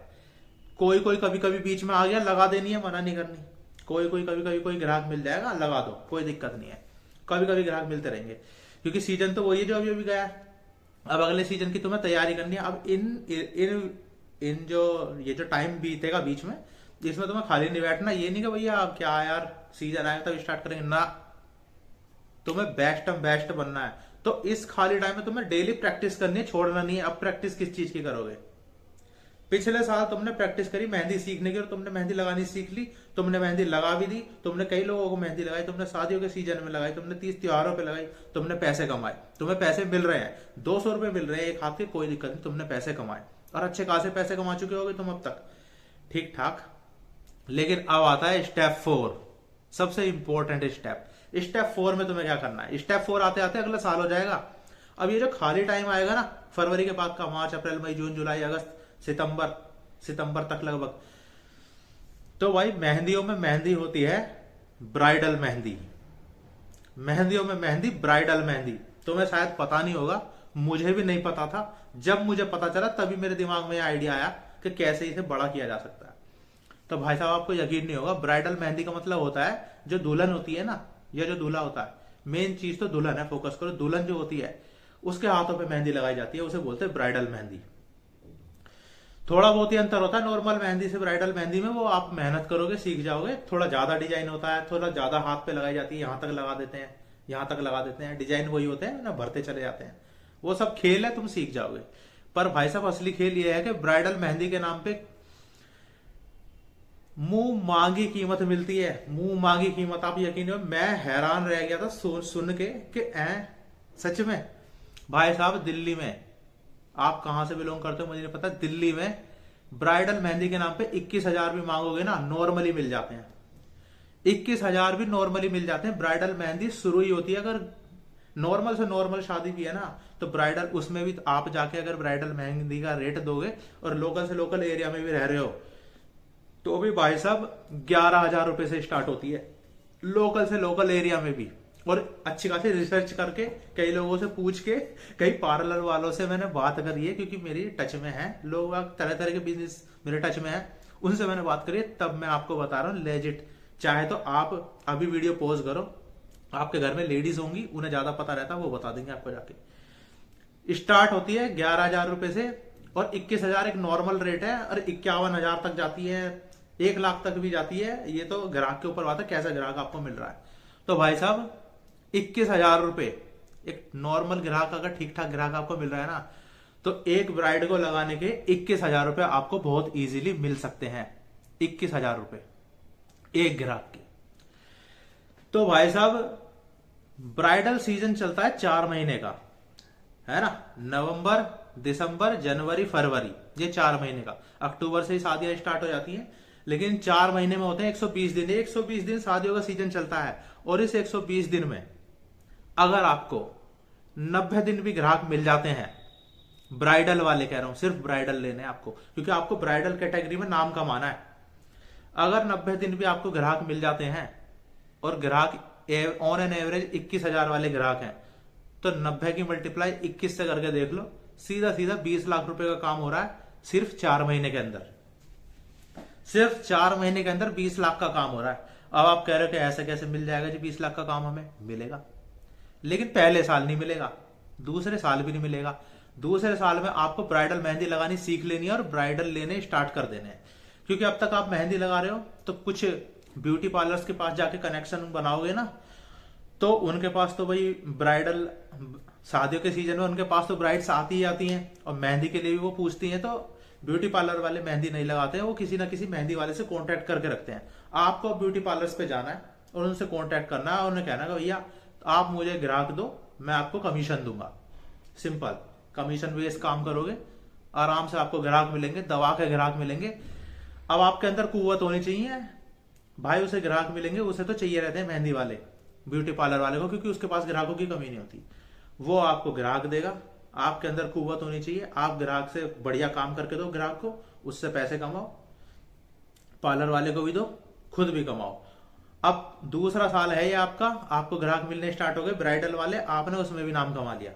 कोई कोई कभी कभी बीच में आ गया, लगा देनी है, मना नहीं करनी। कोई कोई कभी कभी कोई ग्राहक मिल जाएगा, लगा दो, कोई दिक्कत नहीं है। कभी कभी ग्राहक मिलते रहेंगे, क्योंकि सीजन तो वही है जो अभी अभी गया है। अब अगले सीजन की तुम्हें तैयारी करनी है। अब इन जो ये जो टाइम बीतेगा बीच में, इसमें तुम्हें खाली नहीं बैठना। ये नहीं कि भैया अब क्या यार सीजन आएगा तब स्टार्ट करेंगे ना, तुम्हें बेस्ट बनना है। तो इस खाली टाइम में तुम्हें डेली प्रैक्टिस करनी है, छोड़ना नहीं है। अब प्रैक्टिस किस चीज की करोगे? पिछले साल तुमने प्रैक्टिस करी मेहंदी सीखने की, और तुमने मेहंदी लगानी सीख ली, तुमने मेहंदी लगा भी दी, तुमने कई लोगों को मेहंदी लगाई, तुमने शादियों के सीजन में लगाई, तुमने 30 त्योहारों पे लगाई, तुमने पैसे कमाए, तुम्हें पैसे मिल रहे हैं, 200 रुपए मिल रहे हैं एक हाथ के, कोई दिक्कत नहीं, तुमने पैसे कमाए, और अच्छे खासे पैसे कमा चुके होगे तुम अब तक, ठीक ठाक। लेकिन अब आता है स्टेप 4, सबसे इंपॉर्टेंट स्टेप। स्टेप 4 में तुम्हें क्या करना है? स्टेप 4 आते आते अगला साल हो जाएगा। अब ये जो खाली टाइम आएगा ना फरवरी के बाद का, मार्च, अप्रैल, मई, जून, जुलाई, अगस्त, सितंबर तक लगभग, तो भाई मेहंदियों में मेहंदी होती है ब्राइडल मेहंदी। मेहंदियों में मेहंदी ब्राइडल मेहंदी। तुम्हें शायद पता नहीं होगा, मुझे भी नहीं पता था। जब मुझे पता चला तभी मेरे दिमाग में आइडिया आया कि कैसे इसे बड़ा किया जा सकता है। तो भाई साहब आपको यकीन नहीं होगा, ब्राइडल मेहंदी का मतलब होता है जो दुल्हन होती है ना, या जो दूल्हा होता है, मेन चीज तो दुल्हन है, फोकस करो। दुल्हन जो होती है उसके हाथों पे मेहंदी लगाई जाती है, उसे बोलते हैं ब्राइडल मेहंदी। थोड़ा बहुत ही अंतर होता है नॉर्मल मेहंदी से ब्राइडल मेहंदी में, वो आप मेहनत करोगे सीख जाओगे। थोड़ा ज्यादा डिजाइन होता है, थोड़ा ज्यादा हाथ पे लगाई जाती है, यहां तक लगा देते हैं, यहां तक लगा देते हैं, डिजाइन वही होते हैं ना, भरते चले जाते हैं। वो सब खेल है, तुम सीख जाओगे। पर भाई साहब असली खेल ये है कि ब्राइडल मेहंदी के नाम पे मुंह मांगी कीमत मिलती है। मुंह मांगी कीमत, आप यकीन हो, मैं हैरान रह गया था सुन के कि सच में। भाई साहब दिल्ली में, आप कहां से बिलोंग करते हो मुझे नहीं पता, दिल्ली में ब्राइडल मेहंदी के नाम पे 21,000 भी मांगोगे ना, नॉर्मली मिल जाते हैं। 21,000 भी नॉर्मली मिल जाते हैं। ब्राइडल मेहंदी शुरू ही होती है, अगर नॉर्मल से नॉर्मल शादी की है ना, तो ब्राइडल, उसमें भी आप जाके अगर ब्राइडल मेहंदी का रेट दोगे, और लोकल से लोकल एरिया में भी रह रहे हो, तो भी भाई साहब 11,000 रुपए से स्टार्ट होती है, लोकल से लोकल एरिया में भी। और अच्छी खासी रिसर्च करके कई लोगों से पूछ के, कई पार्लर वालों से मैंने बात करी है, क्योंकि मेरी टच में है लोग, तरह तरह के बिजनेस मेरे टच में है, उनसे मैंने बात करी है, तब मैं आपको बता रहा हूँ लेजिट। चाहे तो आप अभी वीडियो पॉज करो, आपके घर में लेडीज होंगी, उन्हें ज्यादा पता रहता है, वो बता देंगे आपको जाके। स्टार्ट होती है 11,000 रुपए से, और 21,000 एक नॉर्मल रेट है, और 51,000 तक जाती है, 1 लाख तक भी जाती है। ये तो ग्राहक के ऊपर बात है, कैसा ग्राहक आपको मिल रहा है। तो भाई साहब 21,000 रुपए एक नॉर्मल ग्राहक, अगर ठीक ठाक ग्राहक आपको मिल रहा है ना, तो एक ब्राइड को लगाने के 21,000 रुपए आपको बहुत इजीली मिल सकते हैं। 21,000 रुपए एक ग्राहक के। तो भाई साहब ब्राइडल सीजन चलता है 4 महीने का, है ना, नवंबर, दिसंबर, जनवरी, फरवरी, ये 4 महीने का। अक्टूबर से ही शादियां स्टार्ट हो जाती हैं, लेकिन 4 महीने में होते हैं 120 दिन। 120 दिन शादियों का सीजन चलता है, और इस 120 दिन में अगर आपको 90 दिन भी ग्राहक मिल जाते हैं, ब्राइडल वाले कह रहा हूं, सिर्फ ब्राइडल लेने आपको, क्योंकि आपको ब्राइडल कैटेगरी में नाम कमाना है। अगर 90 दिन भी आपको ग्राहक मिल जाते हैं, और ग्राहक ऑन एन एवरेज 21,000 वाले ग्राहक हैं, तो 90 की मल्टीप्लाई 21 से करके देख लो, सीधा सीधा 20 लाख रुपए का काम हो रहा है सिर्फ 4 महीने के अंदर। सिर्फ 4 महीने के अंदर 20 लाख का काम हो रहा है। अब आप कह रहे हो कि ऐसा कैसे मिल जाएगा जी, 20 लाख का काम हमें मिलेगा, लेकिन पहले साल नहीं मिलेगा, दूसरे साल भी नहीं मिलेगा। दूसरे साल में आपको ब्राइडल मेहंदी लगानी सीख लेनी है, और ब्राइडल लेने स्टार्ट कर देने हैं। क्योंकि अब तक आप मेहंदी लगा रहे हो, तो कुछ ब्यूटी पार्लर्स के पास जाके कनेक्शन बनाओगे ना, तो उनके पास तो भाई ब्राइडल शादियों के सीजन में उनके पास तो ब्राइड्स आती ही आती हैं, और मेहंदी के लिए भी वो पूछती हैं। तो ब्यूटी पार्लर वाले मेहंदी नहीं लगाते हैं, वो किसी ना किसी मेहंदी वाले से कांटेक्ट करके रखते हैं। आपको ब्यूटी पार्लर्स पे जाना है और उनसे कांटेक्ट करना है, और उन्हें कहना है भैया आप मुझे ग्राहक दो, मैं आपको कमीशन दूंगा। सिंपल कमीशन बेस काम करोगे, आराम से आपको ग्राहक मिलेंगे, दवा के ग्राहक मिलेंगे। अब आपके अंदर कुव्वत होनी चाहिए भाई, उसे ग्राहक मिलेंगे, उसे तो चाहिए रहते हैं मेहंदी वाले, ब्यूटी पार्लर वाले को, क्योंकि उसके पास ग्राहकों की कमी नहीं होती। वो आपको ग्राहक देगा, आपके अंदर कुव्वत होनी चाहिए, आप ग्राहक से बढ़िया काम करके दो ग्राहक को, उससे पैसे कमाओ, पार्लर वाले को भी दो, खुद भी कमाओ। अब दूसरा साल है ये आपका, आपको ग्राहक मिलने स्टार्ट हो गए ब्राइडल वाले, आपने उसमें भी नाम कमा लिया,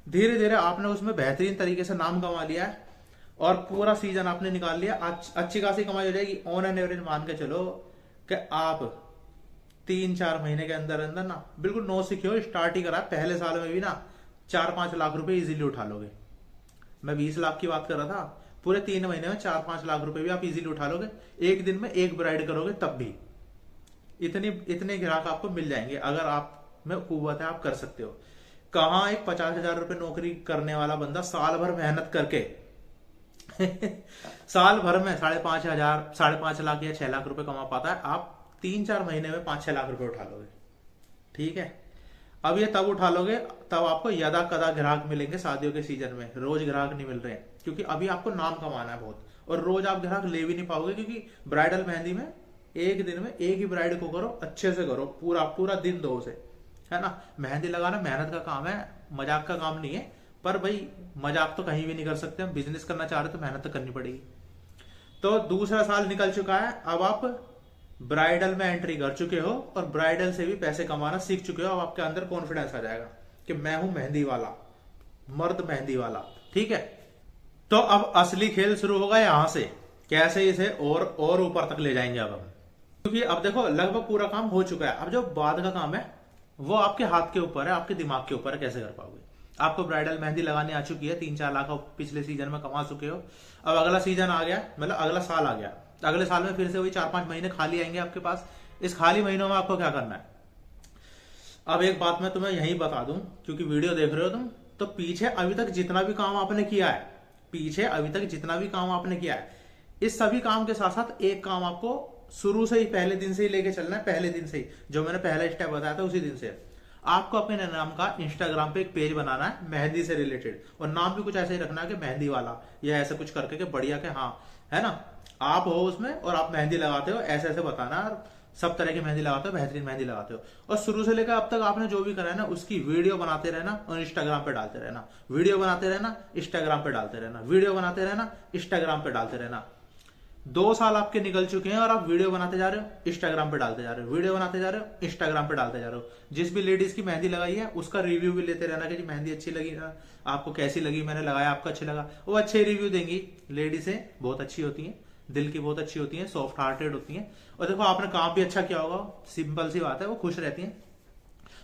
धीरे धीरे आपने उसमें बेहतरीन तरीके से नाम कमा लिया है, और पूरा सीजन आपने निकाल लिया, अच्छी खासी कमाई हो जाएगी। ऑन एन एवरेज मान के चलो कि आप 3-4 महीने के अंदर अंदर ना, बिल्कुल नो सिक्योर स्टार्ट ही करा, पहले साल में भी ना 4-5 लाख रुपए इजीली उठा लोगे। मैं 20 लाख की बात कर रहा था, पूरे 3 महीने में 4-5 लाख रुपए भी आप इजीली उठा लोगे। एक दिन में एक ब्राइड करोगे तब भी इतने ग्राहक आपको मिल जाएंगे, अगर आप में कुव्वत है, आप कर सकते हो। कहां एक 50,000 रुपए नौकरी करने वाला बंदा साल भर मेहनत करके साल भर में 5.5 लाख या 6 लाख रुपए कमा पाता है, आप 3-4 महीने में 5-6 लाख रुपए उठा लोगे। ठीक है, अब ये तब उठा लोगे तब आपको यदा कदा ग्राहक मिलेंगे शादियों के सीजन में, रोज ग्राहक नहीं मिल रहे हैं, क्योंकि अभी आपको नाम कमाना है बहुत, और रोज आप ग्राहक ले भी नहीं पाओगे, क्योंकि ब्राइडल मेहंदी में एक दिन में एक ही ब्राइड को करो, अच्छे से करो, पूरा पूरा दिन दो उसे, है ना। मेहंदी लगाना मेहनत का काम है, मजाक का काम नहीं है। पर भाई मजाक तो कहीं भी नहीं कर सकते, हम बिजनेस करना चाह रहे तो मेहनत तो करनी पड़ेगी। तो दूसरा साल निकल चुका है, अब आप ब्राइडल में एंट्री कर चुके हो, और ब्राइडल से भी पैसे कमाना सीख चुके हो। अब आपके अंदर कॉन्फिडेंस आ जाएगा कि मैं हूं मेहंदी वाला, मर्द मेहंदी वाला। ठीक है, तो अब असली खेल शुरू होगा यहां से, कैसे इसे और ऊपर तक ले जाएंगे अब हम। क्योंकि अब देखो लगभग पूरा काम हो चुका है, अब जो बाद का काम है वो आपके हाथ के ऊपर है, आपके दिमाग के ऊपर है, कैसे कर पाओगे। आपको ब्राइडल मेहंदी लगाने आ चुकी है, 3-4 लाख पिछले सीजन में कमा चुके हो। अब अगला सीजन आ गया, मतलब अगला साल आ गया, अगले साल में फिर से वही 4-5 महीने खाली आएंगे आपके पास। इस खाली महीनों में आपको क्या करना है। अब एक बात मैं तुम्हें यही बता दूं, क्योंकि वीडियो देख रहे हो तुम, तो पीछे अभी तक जितना भी काम आपने किया है, इस सभी काम के साथ साथ एक काम आपको शुरू से ही, पहले दिन से ही लेके चलना है। पहले दिन से ही, जो मैंने पहला स्टेप बताया था उसी दिन से आपको अपने नाम का इंस्टाग्राम पे एक पेज बनाना है मेहंदी से रिलेटेड, और नाम भी कुछ ऐसे ही रखना है कि मेहंदी वाला, या ऐसा कुछ करके कि बढ़िया के, हाँ है ना, आप हो उसमें और आप मेहंदी लगाते हो, ऐसे ऐसे बताना है, और सब तरह की मेहंदी लगाते हो, बेहतरीन मेहंदी लगाते हो। और शुरू से लेकर अब तक आपने जो भी करा है ना, उसकी वीडियो बनाते रहना और इंस्टाग्राम पे डालते रहना, वीडियो बनाते रहना, इंस्टाग्राम पे डालते रहना, वीडियो बनाते रहना, इंस्टाग्राम पे डालते रहना। 2 साल आपके निकल चुके हैं और आप वीडियो बनाते जा रहे हो, इंस्टाग्राम पे डालते जा रहे हो, वीडियो बनाते जा रहे हो, इंस्टाग्राम पे डालते जा रहे हो। जिस भी लेडीज की मेहंदी लगाई है उसका रिव्यू भी लेते रहना कि जी मेहंदी अच्छी लगी ना, आपको कैसी लगी, मैंने लगाया आपको अच्छी लगा। वो अच्छे रिव्यू देंगी। लेडीजें बहुत अच्छी होती हैं, दिल की बहुत अच्छी होती हैं, सॉफ्ट हार्टेड होती हैं। और देखो आपने काम भी अच्छा किया होगा, सिंपल सी बात है, वो खुश रहती हैं।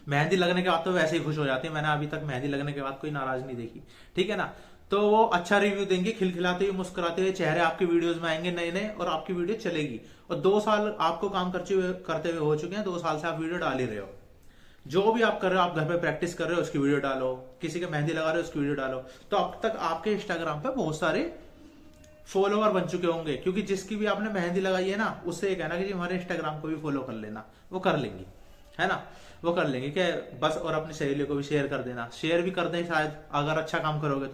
मेहंदी लगने के बाद तो वैसे ही खुश हो जाती है। मैंने अभी तक मेहंदी लगने के बाद कोई नाराज नहीं देखी, ठीक है ना। तो वो अच्छा रिव्यू देंगे, खिलखिलाते हुए मुस्कुराते हुए चेहरे आपके वीडियोस में आएंगे नए नए, और आपकी वीडियो चलेगी। और 2 साल आपको काम करते हुए हो चुके हैं, 2 साल से आप वीडियो डाल ही रहे हो। जो भी आप कर रहे हो, आप घर पे प्रैक्टिस कर रहे हो उसकी वीडियो डालो, किसी के मेहंदी लगा रहे हो उसकी वीडियो डालो। तो अब तक आपके इंस्टाग्राम पे बहुत सारे फॉलोवर बन चुके होंगे, क्योंकि जिसकी भी आपने मेहंदी लगाई है ना, उससे ये कहना कि जी हमारे इंस्टाग्राम को भी फॉलो कर लेना, वो कर लेंगी, है ना। वो कर लेंगे कि बस, और अपनी सहेलियों को भी शेयर कर देना, शेयर भी कर दें शायद अगर अच्छा काम करोगे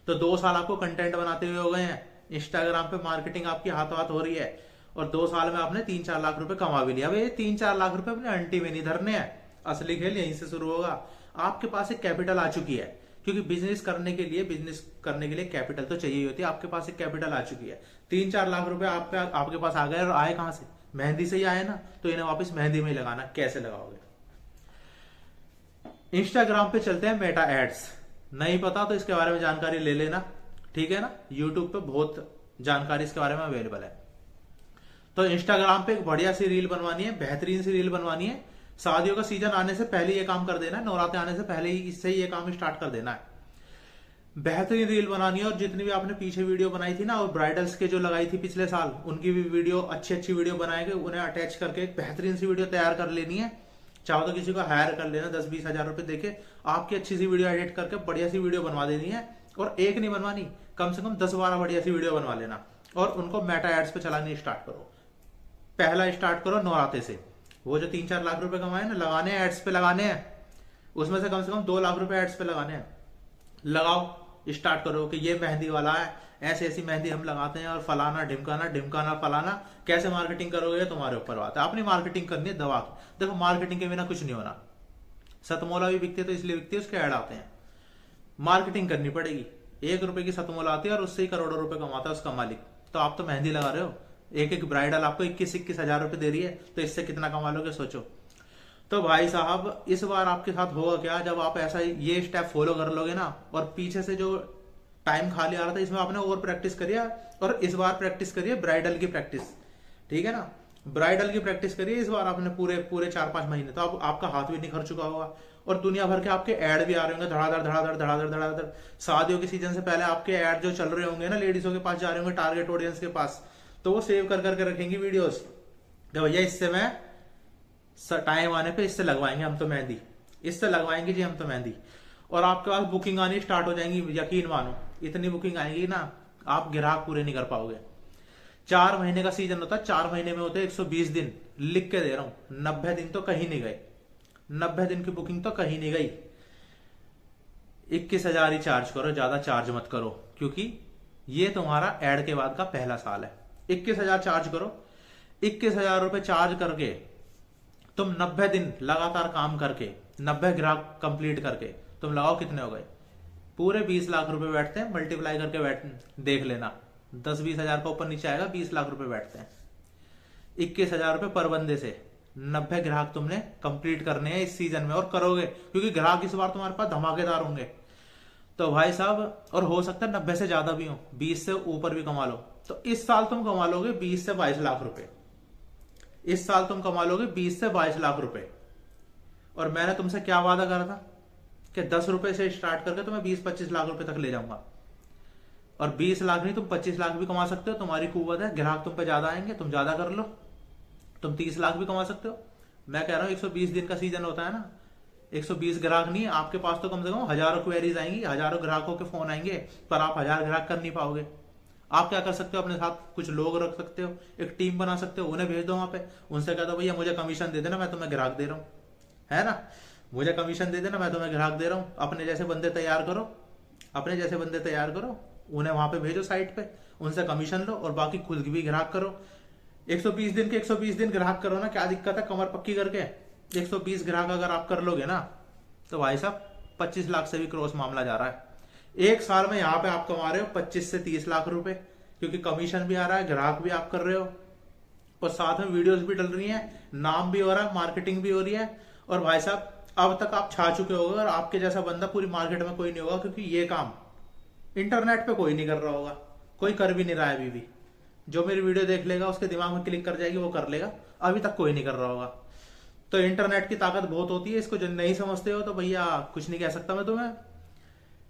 तो 2 साल आपको कंटेंट बनाते हुए हो गए हैं, इंस्टाग्राम पे मार्केटिंग आपकी हाथों हाथ हो रही है, और 2 साल में आपने 3-4 लाख रुपए कमा भी लिया। अब ये 3-4 लाख रुपए अपने अंटी में नहीं धरने हैं, असली खेल यहीं से शुरू होगा। आपके पास एक कैपिटल आ चुकी है, क्योंकि बिजनेस करने के लिए कैपिटल तो चाहिए होती है। आपके पास एक कैपिटल आ चुकी है, 3-4 लाख रुपए आपके पास आ गए, और आए कहां से? मेहंदी से ही आए ना। तो इन्हें वापस मेहंदी में ही लगाना। कैसे लगाओगे? इंस्टाग्राम पे चलते हैं मेटा एड्स। नहीं पता तो इसके बारे में जानकारी ले लेना, ठीक है ना। यूट्यूब पे बहुत जानकारी इसके बारे में अवेलेबल है। तो इंस्टाग्राम पे एक बढ़िया सी रील बनवानी है, बेहतरीन सी रील बनवानी है। शादियों का सीजन आने से पहले ये काम कर देना है, नवरात्रे आने से पहले ही इससे ये काम स्टार्ट कर देना है। बेहतरीन रील बनानी है, और जितनी भी आपने पीछे वीडियो बनाई थी ना, और ब्राइडल्स के जो लगाई थी पिछले साल, उनकी भी वीडियो अच्छी वीडियो बनाएंगे, उन्हें अटैच करके एक बेहतरीन सी वीडियो तैयार कर लेनी है। चाहो तो किसी को हायर कर लेना, 10-20 हजार रुपए देके आपकी अच्छी सी वीडियो एडिट करके बढ़िया सी वीडियो बनवा देनी है। और एक नहीं बनवानी, कम से कम 10-12 बढ़िया सी वीडियो बनवा लेना, और उनको मेटा एड्स पे चलानी स्टार्ट करो। पहला स्टार्ट करो नवरात्रे से। वो जो 3-4 लाख रुपए कमाए ना, लगाने हैं एड्स पे, लगाने हैं, उसमें से कम 2 लाख रुपए एड्स पे लगाने हैं। लगाओ, स्टार्ट करो कि ये मेहंदी वाला है, ऐसी ऐसी मेहंदी हम लगाते हैं, और फलाना ढिमकाना फलाना। कैसे मार्केटिंग करोगे तुम्हारे ऊपर बात है। अपनी मार्केटिंग करनी है दवा की। देखो मार्केटिंग के बिना कुछ नहीं होना। सतमोला भी बिकती है तो इसलिए बिकती है, उसके ऐड आते हैं। मार्केटिंग करनी पड़ेगी। 1 रुपए की सतमोला आती है और उससे ही करोड़ों रुपए कमाता है उसका मालिक। तो आप तो मेहंदी लगा रहे हो, एक ब्राइडल आपको 21-21 हजार रुपए दे रही है, तो इससे कितना कमा लोगे सोचो। तो भाई साहब, इस बार आपके साथ होगा क्या, जब आप ऐसा ये स्टेप फॉलो कर लोगे ना, और पीछे से जो टाइम खाली आ रहा था इसमें आपने और प्रैक्टिस करिए, और इस बार प्रैक्टिस करिए ब्राइडल की प्रैक्टिस, ठीक है ना। ब्राइडल की प्रैक्टिस करिए इस बार आपने पूरे 4-5 महीने, तो आपका हाथ भी निखर चुका होगा। और दुनिया भर के आपके ऐड भी आ रहे होंगे, धड़ाधड़। शादियों के सीजन से पहले आपके ऐड जो चल रहे होंगे ना, लेडीजों के पास जा रहे होंगे, टारगेट ऑडियंस के पास, तो वो सेव कर करके रखेंगी वीडियोस। तो भैया इससे मैं टाइम आने पे इससे लगवाएंगे हम तो मेहंदी, इससे लगवाएंगे जी हम तो मेहंदी। और आपके पास बुकिंग आनी स्टार्ट हो जाएंगी, यकीन मानो इतनी बुकिंग आएंगी ना, आप ग्राहक पूरे नहीं कर पाओगे। 4 महीने का सीजन होता है, 4 महीने में होते हैं 120 दिन। लिख के दे रहा हूं, 90 दिन तो कहीं नहीं गए, 90 दिन की बुकिंग तो कहीं नहीं गई। 21,000 ही चार्ज करो, ज्यादा चार्ज मत करो, क्योंकि ये तुम्हारा एड के बाद का पहला साल है। 21,000 चार्ज करो। 21,000 रुपए चार्ज करके तुम 90 दिन लगातार काम करके, 90 ग्राहक कंप्लीट करके तुम लगाओ, कितने हो गए? पूरे 20 लाख रुपए बैठते हैं। मल्टीप्लाई करके देख लेना, 10-20 हजार का ऊपर नीचे आएगा, 20 लाख रुपए बैठते हैं। 21,000 रुपए पर बंदे से 90 ग्राहक तुमने कंप्लीट करने हैं इस सीजन में, और करोगे, क्योंकि ग्राहक इस बार तुम्हारे पास धमाकेदार होंगे। तो भाई साहब, और हो सकता है 90 से ज्यादा भी हो, 20 से ऊपर भी कमा लो। तो इस साल तुम कमा लोगे 20 से 22 लाख रुपए। इस साल तुम कमा लोगे 20 से 22 लाख रुपए। और मैंने तुमसे क्या वादा करा था कि 10 रुपए से स्टार्ट करके तुम्हें 20-25 लाख रुपए तक ले जाऊंगा। और 20 लाख नहीं, तुम 25 लाख भी कमा सकते हो, तुम्हारी कुव्वत है, ग्राहक तुम पे ज्यादा आएंगे, तुम ज्यादा कर लो, तुम 30 लाख भी कमा सकते हो। मैं कह रहा हूं 120 दिन का सीजन होता है ना, 120 ग्राहक नहीं, आपके पास तो कम से कम हजारों क्वेरीज आएंगी, हजारों ग्राहकों के फोन आएंगे, पर आप 1000 ग्राहक कर नहीं पाओगे। आप क्या कर सकते हो, अपने साथ कुछ लोग रख सकते हो, एक टीम बना सकते हो, उन्हें भेज दो वहां पे, उनसे कह दो भैया मुझे कमीशन दे देना, मैं तुम्हें ग्राहक दे रहा हूं, है ना, मुझे कमीशन दे देना, मैं तुम्हें ग्राहक दे रहा हूं। अपने जैसे बंदे तैयार करो, अपने जैसे बंदे तैयार करो, उन्हें वहां पे भेजो साइट पे, उनसे कमीशन लो, और बाकी खुद भी ग्राहक करो। 120 दिन के 120 दिन ग्राहक करो ना, क्या दिक्कत है, कमर पक्की करके 120 ग्राहक अगर आप कर लोगे ना, तो भाई साहब 25 लाख से भी क्रॉस मामला जा रहा है। एक साल में यहाँ पे आप कमा रहे हो 25 से 30 लाख रुपए, क्योंकि कमीशन भी आ रहा है, ग्राहक भी आप कर रहे हो और साथ में वीडियोस भी डल रही हैं, नाम भी हो रहा है, मार्केटिंग भी हो रही है। और भाई साहब अब तक आप छा चुके होगे और आपके जैसा बंदा पूरी मार्केट में कोई नहीं होगा, क्योंकि ये काम इंटरनेट पे कोई नहीं कर रहा होगा, कोई कर भी नहीं रहा है अभी भी। जो मेरी वीडियो देख लेगा उसके दिमाग में क्लिक कर जाएगी, वो कर लेगा, अभी तक कोई नहीं कर रहा होगा। तो इंटरनेट की ताकत बहुत होती है, इसको जो नहीं समझते हो तो भैया कुछ नहीं कह सकता मैं तुम्हें।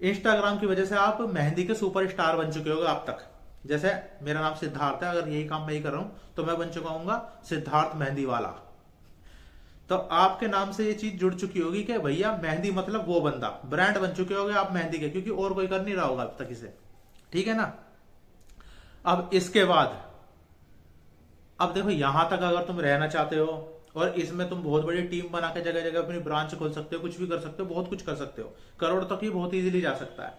इंस्टाग्राम की वजह से आप मेहंदी के सुपर स्टार बन चुके होगे अब तक। जैसे मेरा नाम सिद्धार्थ है, अगर यही काम मैं ही कर रहा हूं तो मैं बन चुका हूँ सिद्धार्थ मेहंदी वाला। तो आपके नाम से ये चीज जुड़ चुकी होगी कि भैया मेहंदी मतलब वो बंदा, ब्रांड बन चुके होगे आप मेहंदी के, क्योंकि और कोई कर नहीं रहा होगा अब तक इसे। ठीक है ना। अब इसके बाद अब देखो, यहां तक अगर तुम रहना चाहते हो और इसमें तुम बहुत बड़ी टीम बना के जगह जगह अपनी ब्रांच खोल सकते हो, कुछ भी कर सकते हो, बहुत कुछ कर सकते हो, करोड़ तक ही बहुत इजीली जा सकता है।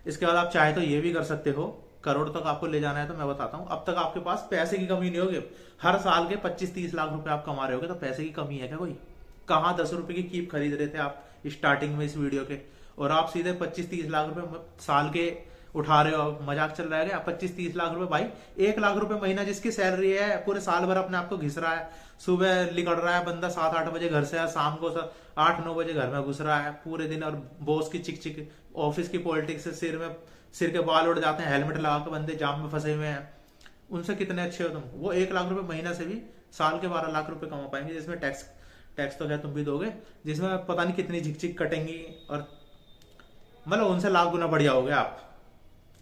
इसके बाद आप चाहे तो ये भी कर सकते हो, करोड़ तक आपको ले जाना है तो मैं बताता हूं। अब तक आपके पास पैसे की कमी नहीं होगी, हर साल के 25-30 लाख रुपए आप कमा रहे होगे, तो पैसे की कमी है क्या कोई? कहां 10 रुपए की कीप खरीद रहे थे आप स्टार्टिंग में इस वीडियो के, और आप सीधे 25-30 लाख रुपए साल के उठा रहे हो। मजाक चल रहा है क्या? 25-30 लाख रुपए भाई, 1 लाख रुपए महीना जिसकी सैलरी है, पूरे साल भर अपने आप को घिस रहा है। सुबह निकल रहा है बंदा 7-8 बजे घर से, शाम को 8-9 बजे घर में घुस रहा है पूरे दिन, और बॉस की चिक चिक, ऑफिस की पॉलिटिक्स से सिर के बाल उड़ जाते हैं, हेलमेट लगा के बंदे जाम में फंसे हुए हैं। उनसे कितने अच्छे हो तुम? वो 1 लाख रुपए महीना से भी साल के 12 लाख रुपए कमा पाएंगे, जिसमें टैक्स तो है तुम भी दोगे, जिसमें पता नहीं कितनी झिकझिक कटेंगी, और मतलब उनसे लाख गुना बढ़िया हो गया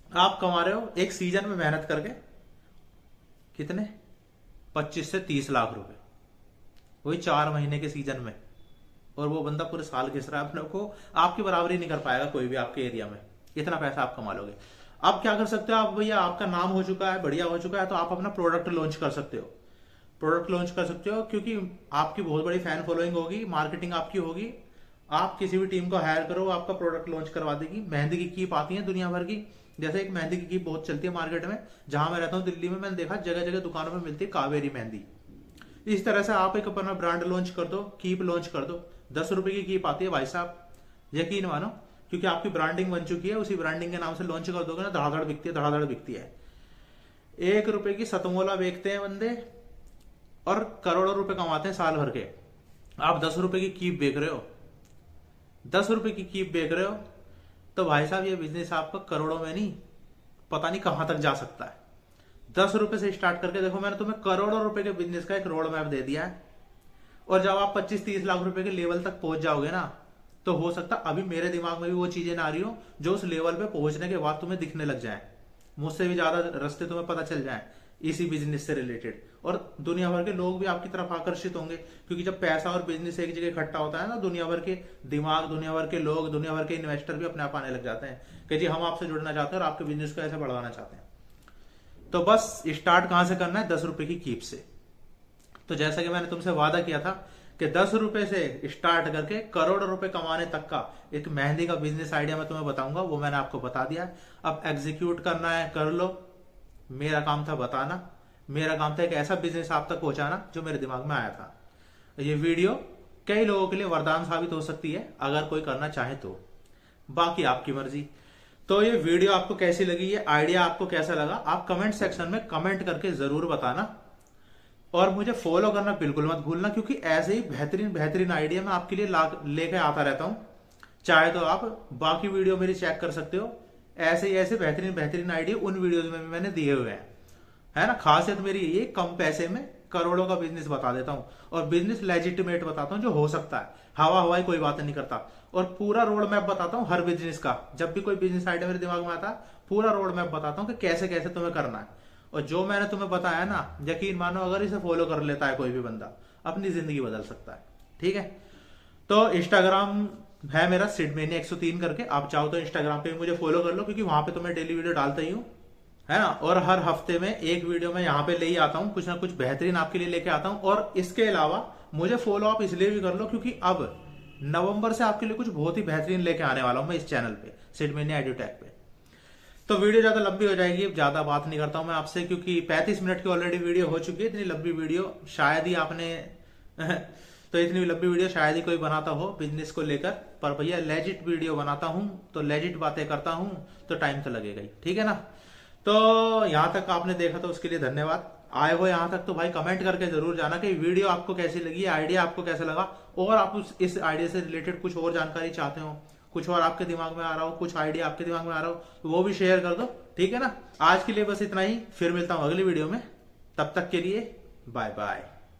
आप कमा रहे हो एक सीजन में मेहनत करके कितने 25 से 30 लाख रुपए, वही 4 महीने के सीजन में, और वो बंदा पूरे साल घिस रहा है अपने को। आपकी बराबरी नहीं कर पाएगा कोई भी आपके एरिया में, इतना पैसा आप कमा लोगे। अब क्या कर सकते हो आप भैया, आपका नाम हो चुका है, बढ़िया हो चुका है, तो आप अपना प्रोडक्ट लॉन्च कर सकते हो। प्रोडक्ट लॉन्च कर सकते हो क्योंकि आपकी बहुत बड़ी फैन फॉलोइंग होगी, मार्केटिंग आपकी होगी। आप किसी भी टीम को हायर करो, आपका प्रोडक्ट लॉन्च करवा देगी। मेहंदी की कीप आती है दुनिया भर की, जैसे एक मेहंदी की कीप बहुत चलती है मार्केट में, जहां मैं रहता हूँ दिल्ली में, मैंने देखा जगह जगह दुकानों में मिलती है कावेरी मेहंदी। इस तरह से आप एक अपना ब्रांड लॉन्च कर दो, कीप लॉन्च कर दो। 10 रुपए की कीप आती है भाई साहब, यकीन मानो, क्योंकि आपकी ब्रांडिंग बन चुकी है। उसी ब्रांडिंग के नाम से लॉन्च कर दोगे ना, धड़ाधड़ बिकती है, धड़ाधड़ बिकती है। 1 रुपए की सतमोला बेचते हैं बंदे और करोड़ों रुपए कमाते हैं साल भर के। आप 10 रुपए की कीप बेच रहे हो, 10 रुपए की कीप बेच रहे हो, तो भाई साहब ये बिजनेस आपका करोड़ों में नहीं, पता नहीं कहां तक जा सकता है। 10 रुपए से स्टार्ट करके देखो, मैंने तुम्हें करोड़ों रुपए के बिजनेस का एक रोड मैप दे दिया है। और जब आप 25-30 लाख रुपए के लेवल तक पहुंच जाओगे ना, तो हो सकता अभी मेरे दिमाग में भी वो चीजें ना आ रही हो जो उस लेवल पे पहुंचने के बाद तुम्हें दिखने लग जाए, मुझसे भी ज्यादा रास्ते तुम्हें पता चल जाए इसी बिजनेस से रिलेटेड, और दुनिया भर के लोग भी आपकी तरफ आकर्षित होंगे। क्योंकि जब पैसा और बिजनेस एक जगह इकट्ठा होता है ना, दुनिया भर के दिमाग, दुनिया भर के लोग, दुनिया भर के इन्वेस्टर भी अपने आप आने लग जाते हैं कि जी हम आपसे जुड़ना चाहते हैं और आपके बिजनेस को ऐसे बढ़ाना चाहते हैं। तो बस स्टार्ट कहां से करना है? 10 रुपए की कीप से। तो जैसा कि मैंने तुमसे वादा किया था कि 10 रुपए से स्टार्ट करके करोड़ों रुपए कमाने तक का एक मेहंदी का बिजनेस आइडिया मैं तुम्हें बताऊंगा, वो मैंने आपको बता दिया। अब एग्जीक्यूट करना है, कर लो। मेरा काम था बताना, मेरा काम था एक ऐसा बिजनेस आप तक पहुंचाना जो मेरे दिमाग में आया था। ये वीडियो कई लोगों के लिए वरदान साबित हो सकती है अगर कोई करना चाहे तो, बाकी आपकी मर्जी। तो ये वीडियो आपको कैसी लगी, ये आइडिया आपको कैसा लगा, आप कमेंट सेक्शन में कमेंट करके जरूर बताना। और मुझे फॉलो करना बिल्कुल मत भूलना, क्योंकि ऐसे ही बेहतरीन बेहतरीन आइडिया मैं आपके लिए लेके आता रहता हूं। चाहे तो आप बाकी वीडियो मेरी चेक कर सकते हो, ऐसे ही ऐसे बेहतरीन बेहतरीन आइडिया उन वीडियोज में भी मैंने दिए हुए हैं, है ना। खासियत मेरी ये, कम पैसे में करोड़ों का बिजनेस बता देता हूं, और बिजनेस लेजिटिमेट बताता हूं जो हो सकता है, हवा हवाई कोई बात नहीं करता। और पूरा रोड मैप बताता हूं हर बिजनेस का। जब भी कोई बिजनेस आइडिया मेरे दिमाग में आता है, पूरा रोड मैप बताता हूं कि कैसे कैसे तुम्हें करना है। और जो मैंने तुम्हें बताया ना, यकीन मानो अगर इसे फॉलो कर लेता है कोई भी बंदा, अपनी जिंदगी बदल सकता है। ठीक है। तो इंस्टाग्राम है मेरा सिडमेनिया 103 करके, आप चाहो तो इंस्टाग्राम पे भी मुझे फॉलो कर लो, क्योंकि वहां पे तो मैं डेली वीडियो डालता ही हूँ, है ना। और हर हफ्ते में एक वीडियो मैं यहाँ पे ले ही आता हूँ, कुछ ना कुछ बेहतरीन आपके लिए लेके आता हूँ। और इसके अलावा मुझे फॉलो आप इसलिए भी कर लो क्योंकि अब नवंबर से आपके लिए कुछ बहुत ही बेहतरीन लेके आने वाला हूं मैं इस चैनल पे, सिडमेनिया एडुटेक पे। तो वीडियो ज्यादा लंबी हो जाएगी, अब ज्यादा बात नहीं करता हूं मैं आपसे, क्योंकि 35 मिनट की ऑलरेडी वीडियो हो चुकी है। इतनी लंबी वीडियो शायद ही आपने तो इतनी लंबी वीडियो शायद ही कोई बनाता हो बिजनेस को लेकर, पर भैया लेजिट वीडियो बनाता हूं तो लेजिट बातें करता हूं, तो टाइम तो लगेगा ही। ठीक है ना। तो यहां तक आपने देखा तो उसके लिए धन्यवाद। आए हो यहां तक तो भाई कमेंट करके जरूर जाना कि वीडियो आपको कैसी लगी, आइडिया आपको कैसा लगा, और आप इस आइडिया से रिलेटेड कुछ और जानकारी चाहते हो, कुछ और आपके दिमाग में आ रहा हो, कुछ आइडिया आपके दिमाग में आ रहा हो, तो वो भी शेयर कर दो, ठीक है ना। आज के लिए बस इतना ही, फिर मिलता हूं अगली वीडियो में, तब तक के लिए बाय बाय।